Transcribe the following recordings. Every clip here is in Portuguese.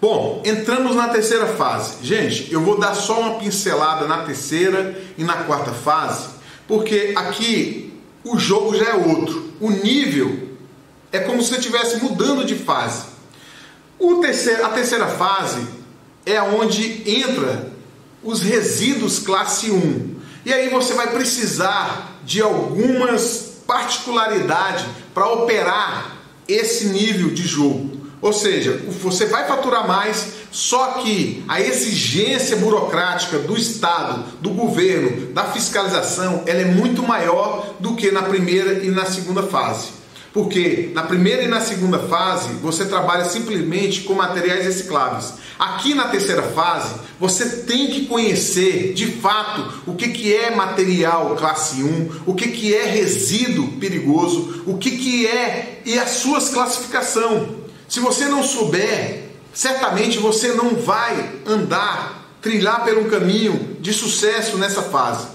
Bom, entramos na terceira fase. Gente, eu vou dar só uma pincelada na terceira e na quarta fase, porque aqui o jogo já é outro. O nível é como se você estivesse mudando de fase. A terceira fase é onde entra os resíduos classe 1. E aí você vai precisar de algumas particularidades para operar esse nível de jogo. Ou seja, você vai faturar mais, só que a exigência burocrática do Estado, do governo, da fiscalização, ela é muito maior do que na primeira e na segunda fase. Porque na primeira e na segunda fase você trabalha simplesmente com materiais recicláveis. Aqui na terceira fase você tem que conhecer de fato o que é material classe 1, o que é resíduo perigoso, o que é e as suas classificações. Se você não souber, certamente você não vai trilhar por um caminho de sucesso nessa fase.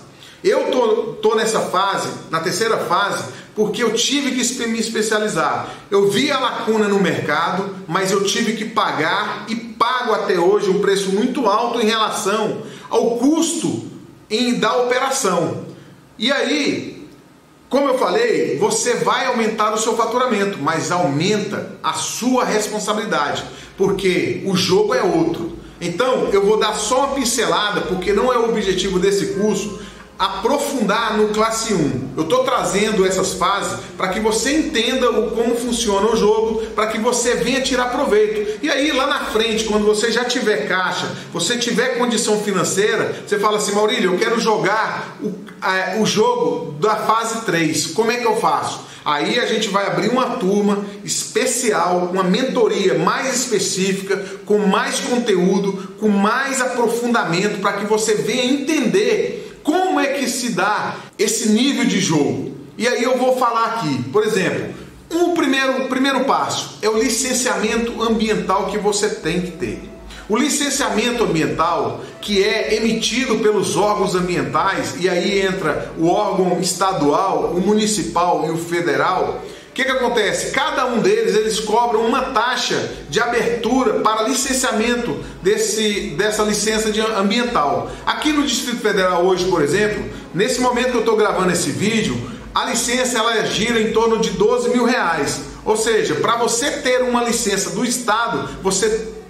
Eu tô nessa fase, na terceira fase, porque eu tive que me especializar. Eu vi a lacuna no mercado, mas eu tive que pagar e pago até hoje um preço muito alto em relação ao custo da operação. E aí, como eu falei, você vai aumentar o seu faturamento, mas aumenta a sua responsabilidade, porque o jogo é outro. Então, eu vou dar só uma pincelada, porque não é o objetivo desse curso aprofundar no classe 1. Eu estou trazendo essas fases para que você entenda como funciona o jogo, para que você venha tirar proveito. E aí lá na frente, quando você já tiver caixa, você tiver condição financeira, você fala assim: Maurílio, eu quero jogar o jogo da fase 3, como é que eu faço? Aí a gente vai abrir uma turma especial, uma mentoria mais específica, com mais conteúdo, com mais aprofundamento, para que você venha entender como é que se dá esse nível de jogo. E aí eu vou falar aqui, por exemplo, o primeiro passo é o licenciamento ambiental que você tem que ter. O licenciamento ambiental, que é emitido pelos órgãos ambientais, e aí entra o órgão estadual, o municipal e o federal. O que acontece? Cada um deles, eles cobram uma taxa de abertura para licenciamento dessa licença ambiental. Aqui no Distrito Federal hoje, por exemplo, nesse momento que eu estou gravando esse vídeo, a licença ela gira em torno de R$12 mil. Ou seja, para você ter uma licença do Estado,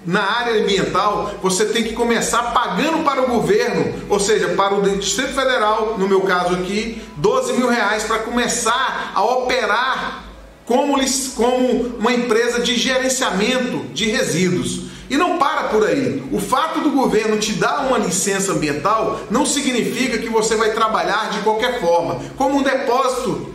na área ambiental, você tem que começar pagando para o governo, ou seja, para o Distrito Federal, no meu caso aqui, R$12 mil para começar a operar como uma empresa de gerenciamento de resíduos. E não para por aí. O fato do governo te dar uma licença ambiental não significa que você vai trabalhar de qualquer forma, como um depósito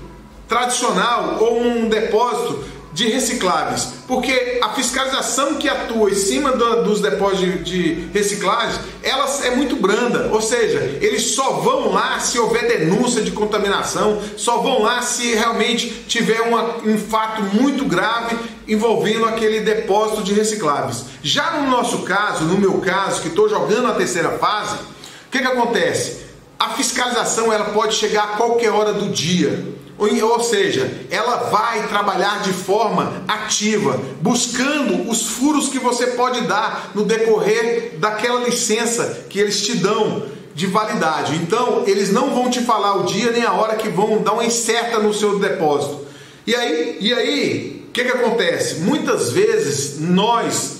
tradicional ou um depósito de recicláveis, porque a fiscalização que atua em cima dos depósitos de reciclagem, ela é muito branda, ou seja, eles só vão lá se houver denúncia de contaminação, só vão lá se realmente tiver um fato muito grave envolvendo aquele depósito de recicláveis. Já no nosso caso, no meu caso, que estou jogando a terceira fase, o que acontece? A fiscalização ela pode chegar a qualquer hora do dia. Ou seja, ela vai trabalhar de forma ativa, buscando os furos que você pode dar no decorrer daquela licença que eles te dão de validade. Então, eles não vão te falar o dia nem a hora que vão dar uma incerta no seu depósito. E aí, o que acontece? Muitas vezes, nós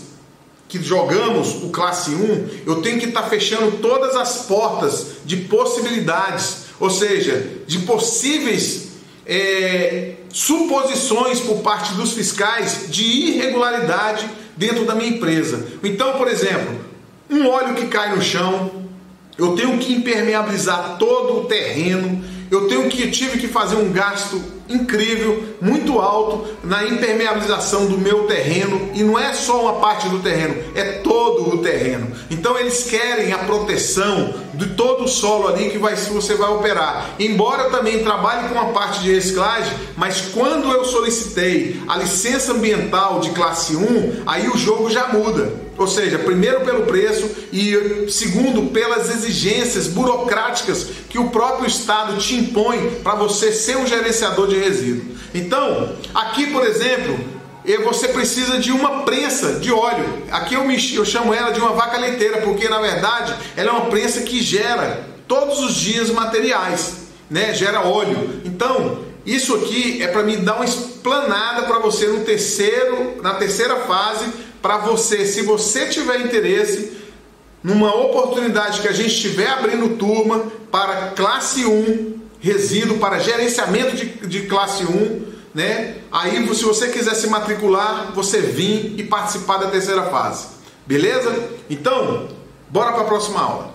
que jogamos o classe 1, eu tenho que estar fechando todas as portas de possibilidades, ou seja, de possíveis suposições por parte dos fiscais de irregularidade dentro da minha empresa. Então, por exemplo, um óleo que cai no chão, eu tenho que impermeabilizar todo o terreno, tive que fazer um gasto incrível, muito alto na impermeabilização do meu terreno, e não é só uma parte do terreno, é todo o terreno. Então eles querem a proteção de todo o solo ali que você vai operar. Embora eu também trabalhe com a parte de reciclagem, mas quando eu solicitei a licença ambiental de classe 1, aí o jogo já muda. Ou seja, primeiro pelo preço e segundo pelas exigências burocráticas que o próprio Estado te impõe para você ser um gerenciador de resíduos. Então, aqui, por exemplo, e você precisa de uma prensa de óleo. Aqui eu chamo ela de uma vaca leiteira, porque na verdade ela é uma prensa que gera todos os dias materiais, né? Gera óleo. Então, isso aqui é para me dar uma explanada para você na terceira fase, para você, se você tiver interesse, numa oportunidade que a gente estiver abrindo turma para classe 1, resíduo, para gerenciamento de classe 1, né? Aí, se você quiser se matricular, você vir e participar da terceira fase. Beleza? Então, bora para a próxima aula.